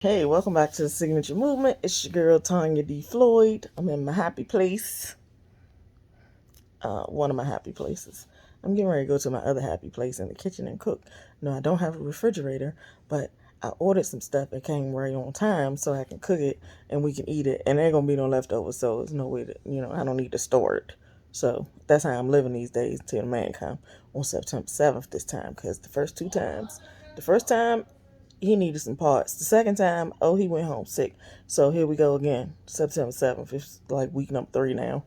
Hey, welcome back to the Signature Movement. It's your girl Tanya D. Floyd. I'm in my happy place, one of my happy places. I'm getting ready to go to my other happy place in the kitchen and cook. No, I don't have a refrigerator, but I ordered some stuff. It came right on time so I can cook it and we can eat it. And there ain't going to be no leftovers, so there's no way to, I don't need to store it. So that's how I'm living these days till the man come on September 7th this time, because the first time he needed some parts. The second time, oh, he went home sick. So here we go again. September 7th. It's like week number 3 now.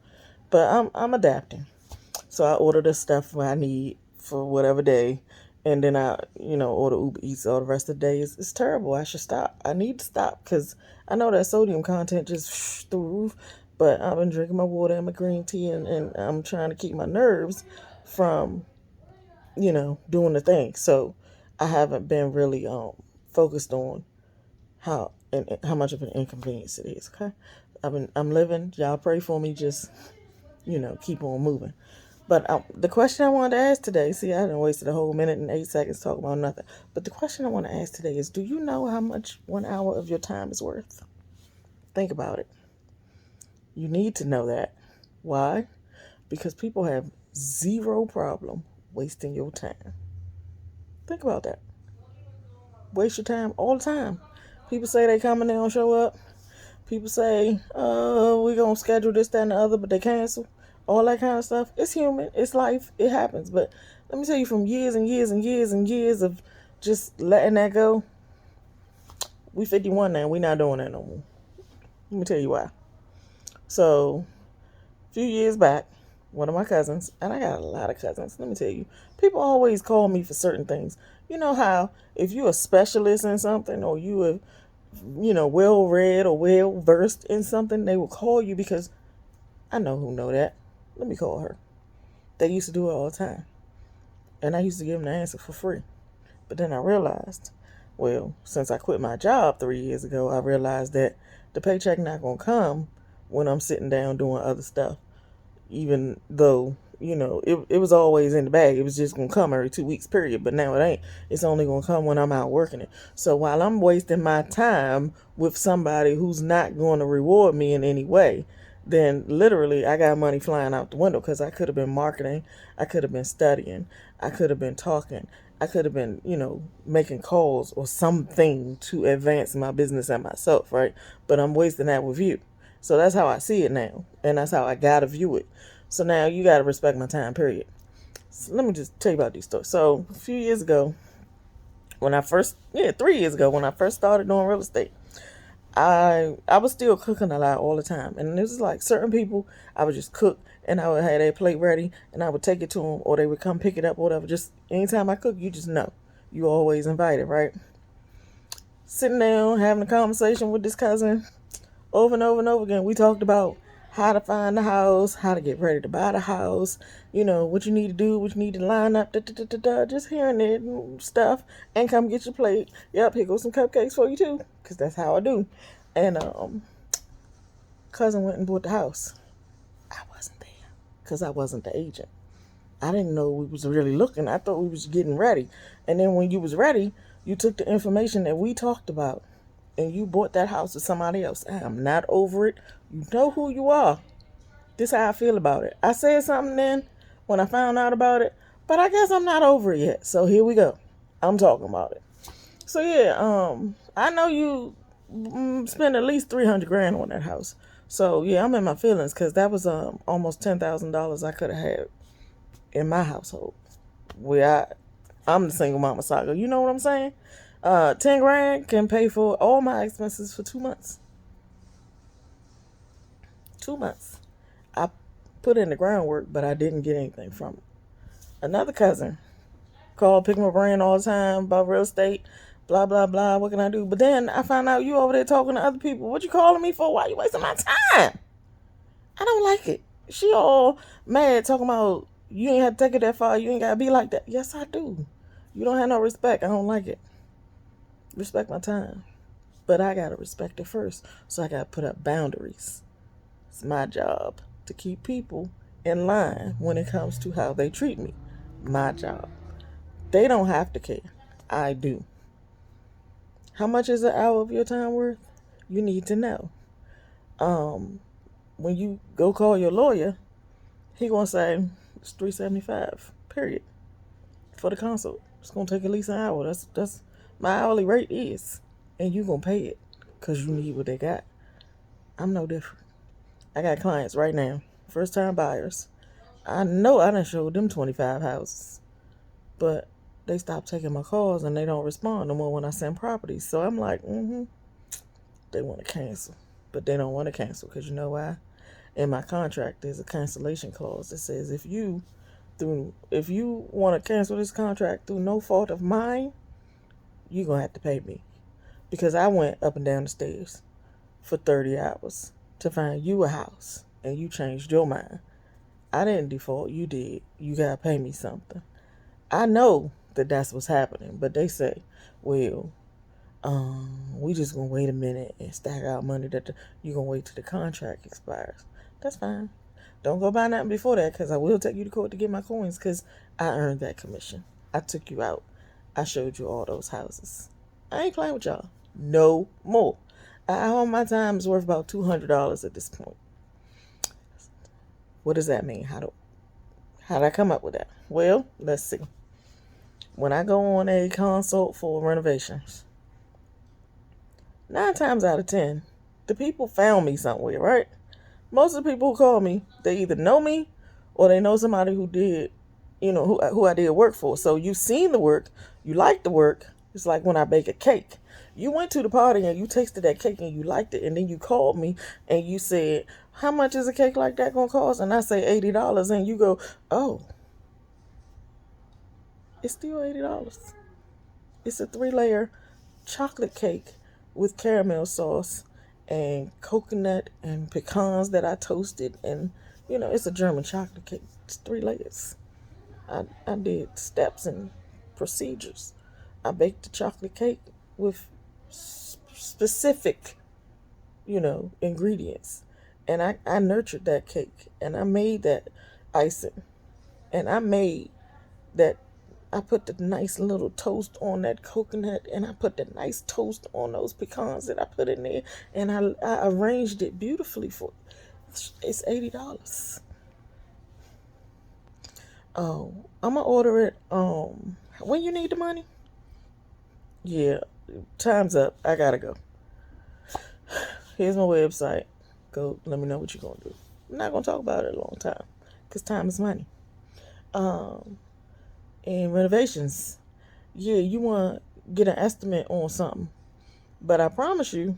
But I'm adapting. So I order the stuff I need for whatever day. And then I order Uber Eats all the rest of the day. It's terrible. I should stop. I need to stop because I know that sodium content just through the roof. But I've been drinking my water and my green tea, and I'm trying to keep my nerves from doing the thing. So I haven't been really focused on how much of an inconvenience it is. Okay, I'm living. Y'all pray for me. Just keep on moving. But the question I wanted to ask today, see, I done wasted a whole minute and 8 seconds talking about nothing. But the question I want to ask today is, do you know how much 1 hour of your time is worth? Think about it. You need to know that. Why? Because people have zero problem wasting your time. Think about that. Waste your time all the time. People say they come and they don't show up. People say, we're going to schedule this, that, and the other, but they cancel. All that kind of stuff. It's human. It's life. It happens. But let me tell you, from years and years and years and years of just letting that go, we 51 now. We not doing that no more. Let me tell you why. So, a few years back, one of my cousins, and I got a lot of cousins, let me tell you, people always call me for certain things. You know how if you're a specialist in something, or you are well read or well versed in something, they will call you because I know who know that. Let me call her. They used to do it all the time. And I used to give them the answer for free. But then I realized, well, since I quit my job 3 years ago, I realized that the paycheck not going to come when I'm sitting down doing other stuff. Even though, it was always in the bag. It was just going to come every 2 weeks, period. But now it ain't. It's only going to come when I'm out working it. So while I'm wasting my time with somebody who's not going to reward me in any way, then literally I got money flying out the window, because I could have been marketing. I could have been studying. I could have been talking. I could have been, making calls or something to advance my business and myself, right? But I'm wasting that with you. So that's how I see it now. And that's how I got to view it. So now you got to respect my time, period. So let me just tell you about these stories. So a few years ago, 3 years ago, when I first started doing real estate, I was still cooking a lot all the time. And this is like certain people, I would just cook and I would have their plate ready and I would take it to them, or they would come pick it up or whatever. Just anytime I cook, you just know. You always invited, right? Sitting down, having a conversation with this cousin, over and over and over again, we talked about how to find the house, how to get ready to buy the house, what you need to do, what you need to line up, just hearing it and stuff, and come get your plate. Yep, here goes some cupcakes for you too, because that's how I do. And cousin went and bought the house. I wasn't there because I wasn't the agent. I didn't know we was really looking. I thought we was getting ready. And then when you was ready, you took the information that we talked about and you bought that house to somebody else. I am not over it. You know who you are. This is how I feel about it. I said something then when I found out about it, but I guess I'm not over it yet. So here we go. I'm talking about it. So yeah, I know you spent at least 300 grand on that house. So yeah, I'm in my feelings because that was almost $10,000 I could have had in my household. Where I'm the single mama saga. You know what I'm saying? 10 grand can pay for all my expenses for 2 months. 2 months. I put in the groundwork, but I didn't get anything from it. Another cousin called, pick my brain all the time about real estate, blah, blah, blah. What can I do? But then I found out you over there talking to other people. What you calling me for? Why you wasting my time? I don't like it. She all mad talking about you ain't have to take it that far. You ain't got to be like that. Yes, I do. You don't have no respect. I don't like it. Respect my time. But I got to respect it first. So I got to put up boundaries. It's my job to keep people in line when it comes to how they treat me. My job. They don't have to care. I do. How much is an hour of your time worth? You need to know. Um, when you go call your lawyer, he gonna say it's $3.75. Period for the consult. It's gonna take at least an hour. That's my hourly rate is, and you gonna pay it because you need what they got. I'm no different. I got clients right now, first time buyers. I know I done showed them 25 houses, but they stopped taking my calls and they don't respond no more when I send properties. So I'm like, they want to cancel, but they don't want to cancel because you know why? In my contract, there's a cancellation clause that says if you want to cancel this contract through no fault of mine, you're gonna have to pay me because I went up and down the stairs for 30 hours to find you a house and you changed your mind. I didn't default, you did. You gotta pay me something. I know that that's what's happening, but they say, well, we just gonna wait a minute and stack out money you gonna wait till the contract expires. That's fine. Don't go buy nothing before that because I will take you to court to get my coins because I earned that commission. I took you out. I showed you all those houses. I ain't playing with y'all. No more. All my time is worth about $200 at this point. What does that mean? How did I come up with that? Well, let's see. When I go on a consult for renovations, 9 times out of 10, the people found me somewhere, right? Most of the people who call me, they either know me or they know somebody who did, who I did work for. So you've seen the work, you like the work. It's like when I bake a cake. You went to the party and you tasted that cake and you liked it, and then you called me and you said, how much is a cake like that gonna cost? And I say $80, and you go, oh, it's still $80. It's a 3-layer chocolate cake with caramel sauce and coconut and pecans that I toasted, and it's a German chocolate cake. It's 3 layers. I did steps and procedures. I baked the chocolate cake with specific, ingredients, and I nurtured that cake, and I made that icing, and I made that. I put the nice little toast on that coconut, and I put the nice toast on those pecans that I put in there, and I arranged it beautifully for it's $80. Oh, I'm gonna order it. When you need the money? Yeah, time's up. I gotta go. Here's my website. Go. Let me know what you're gonna do. I'm not gonna talk about it a long time, cause time is money. And renovations, yeah, you want to get an estimate on something, but I promise you,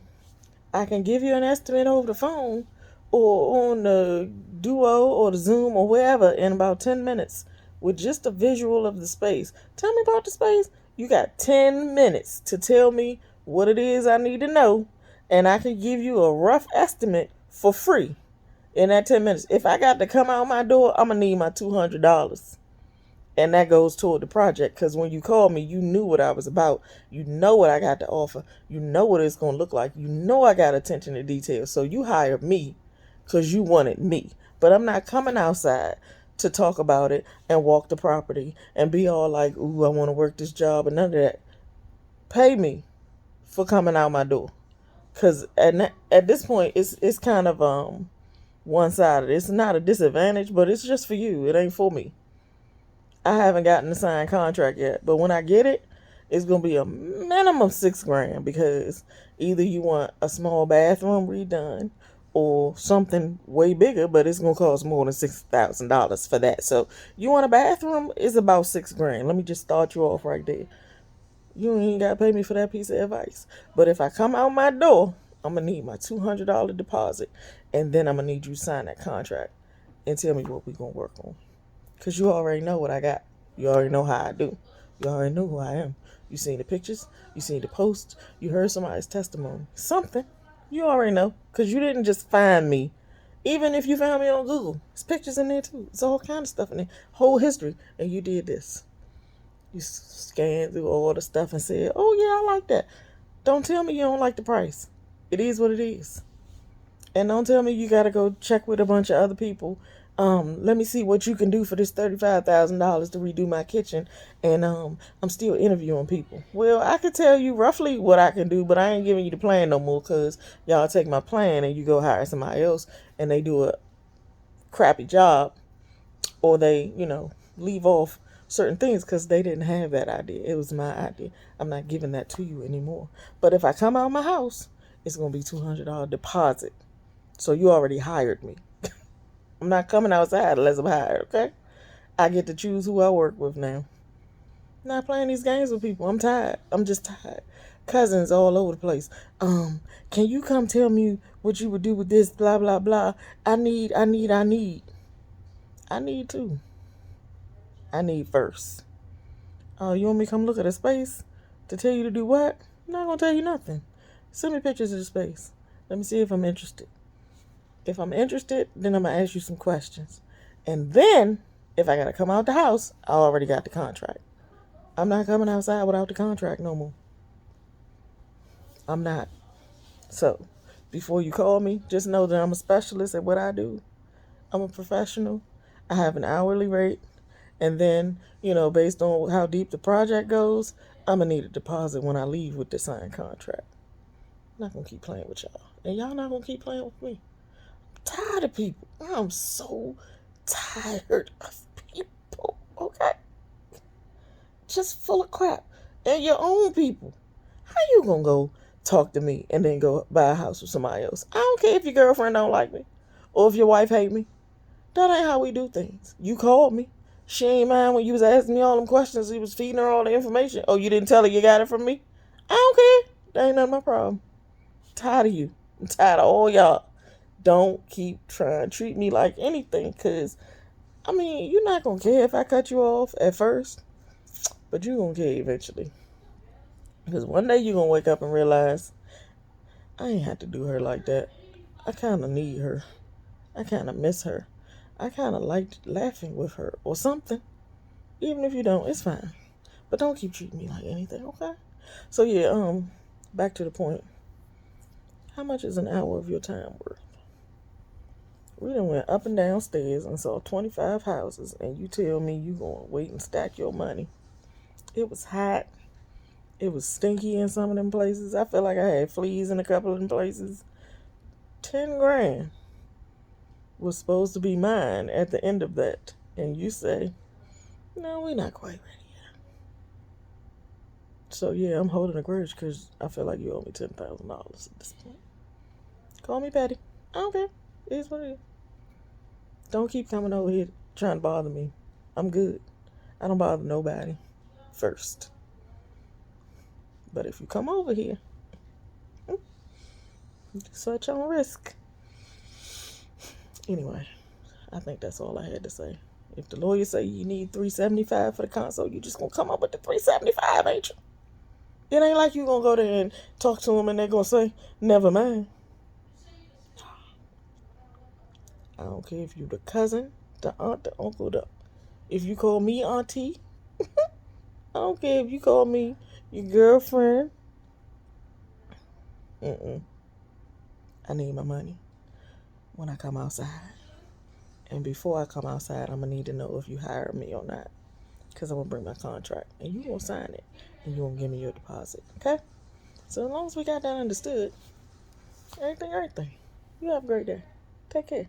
I can give you an estimate over the phone or on the Duo or the Zoom or wherever in about 10 minutes with just a visual of the space. Tell me about the space. You got 10 minutes to tell me what it is I need to know, and I can give you a rough estimate for free in that 10 minutes. If I got to come out my door, I'm going to need my $200. And that goes toward the project, because when you called me, you knew what I was about. You know what I got to offer. You know what it's going to look like. You know I got attention to detail. So you hired me because you wanted me. But I'm not coming outside to talk about it and walk the property and be all like, ooh, I want to work this job and none of that. Pay me for coming out my door. Because at this point, it's kind of one-sided. It's not a disadvantage, but it's just for you. It ain't for me. I haven't gotten the signed contract yet, but when I get it, it's going to be a minimum $6,000 because either you want a small bathroom redone or something way bigger, but it's going to cost more than $6,000 for that. So you want a bathroom, it's about $6,000. Let me just start you off right there. You ain't got to pay me for that piece of advice. But if I come out my door, I'm going to need my $200 deposit, and then I'm going to need you to sign that contract and tell me what we're going to work on. Because you already know what I got. You already know how I do. You already know who I am. You seen the pictures. You seen the posts. You heard somebody's testimony. Something. You already know. Because you didn't just find me. Even if you found me on Google. There's pictures in there too. It's all kind of stuff in there. Whole history. And you did this. You scanned through all the stuff and said, oh yeah, I like that. Don't tell me you don't like the price. It is what it is. And don't tell me you got to go check with a bunch of other people Let me see what you can do for this $35,000 to redo my kitchen. And I'm still interviewing people. Well, I could tell you roughly what I can do, but I ain't giving you the plan no more because y'all take my plan and you go hire somebody else and they do a crappy job, or they, leave off certain things because they didn't have that idea. It was my idea. I'm not giving that to you anymore. But if I come out of my house, it's going to be $200 deposit. So you already hired me. I'm not coming outside unless I'm hired, okay? I get to choose who I work with now. I'm not playing these games with people. I'm tired. I'm just tired. Cousins all over the place. Can you come tell me what you would do with this? Blah blah blah. I need too. I need first. Oh, you want me to come look at a space to tell you to do what? I'm not gonna tell you nothing. Send me pictures of the space. Let me see if I'm interested. If I'm interested, then I'm gonna ask you some questions. And then, if I gotta come out the house, I already got the contract. I'm not coming outside without the contract no more. I'm not. So, before you call me, just know that I'm a specialist at what I do. I'm a professional. I have an hourly rate. And then, based on how deep the project goes, I'm going to need a deposit when I leave with the signed contract. I'm not going to keep playing with y'all. And y'all not going to keep playing with me. I'm tired of people. I'm so tired of people. Okay? Just full of crap. And your own people. How you going to go talk to me and then go buy a house with somebody else? I don't care if your girlfriend don't like me or if your wife hate me. That ain't how we do things. You called me. She ain't mind when you was asking me all them questions. You was feeding her all the information. Oh, you didn't tell her you got it from me? I don't care. That ain't none of my problem. I'm tired of you. I'm tired of all y'all. Don't keep trying to treat me like anything, because, you're not going to care if I cut you off at first, but you're going to care eventually. Because one day you're going to wake up and realize, I ain't have to do her like that. I kind of need her. I kind of miss her. I kind of liked laughing with her or something. Even if you don't, it's fine. But don't keep treating me like anything, okay? So yeah, back to the point. How much is an hour of your time worth? We done went up and down stairs and saw 25 houses, and you tell me you gonna wait and stack your money. It was hot. It was stinky in some of them places. I felt like I had fleas in a couple of them places. 10 grand was supposed to be mine at the end of that. And you say, no, we're not quite ready yet. So yeah, I'm holding a grudge because I feel like you owe me $10,000 at this point. Call me petty. I don't care. It is what it is. Don't keep coming over here trying to bother me. I'm good. I don't bother nobody first. But if you come over here, such on risk. Anyway, I think that's all I had to say. If the lawyer say you need $375 for the console, you just gonna come up with the $375, ain't you? It ain't like you gonna go there and talk to them and they're gonna say, never mind. I don't care if you the cousin, the aunt, the uncle, if you call me auntie. I don't care if you call me your girlfriend. I need my money when I come outside. And before I come outside, I'm going to need to know if you hire me or not. Because I'm going to bring my contract. And you going to sign it. And you going to give me your deposit. Okay? So as long as we got that understood, everything. You have a great day. Take care.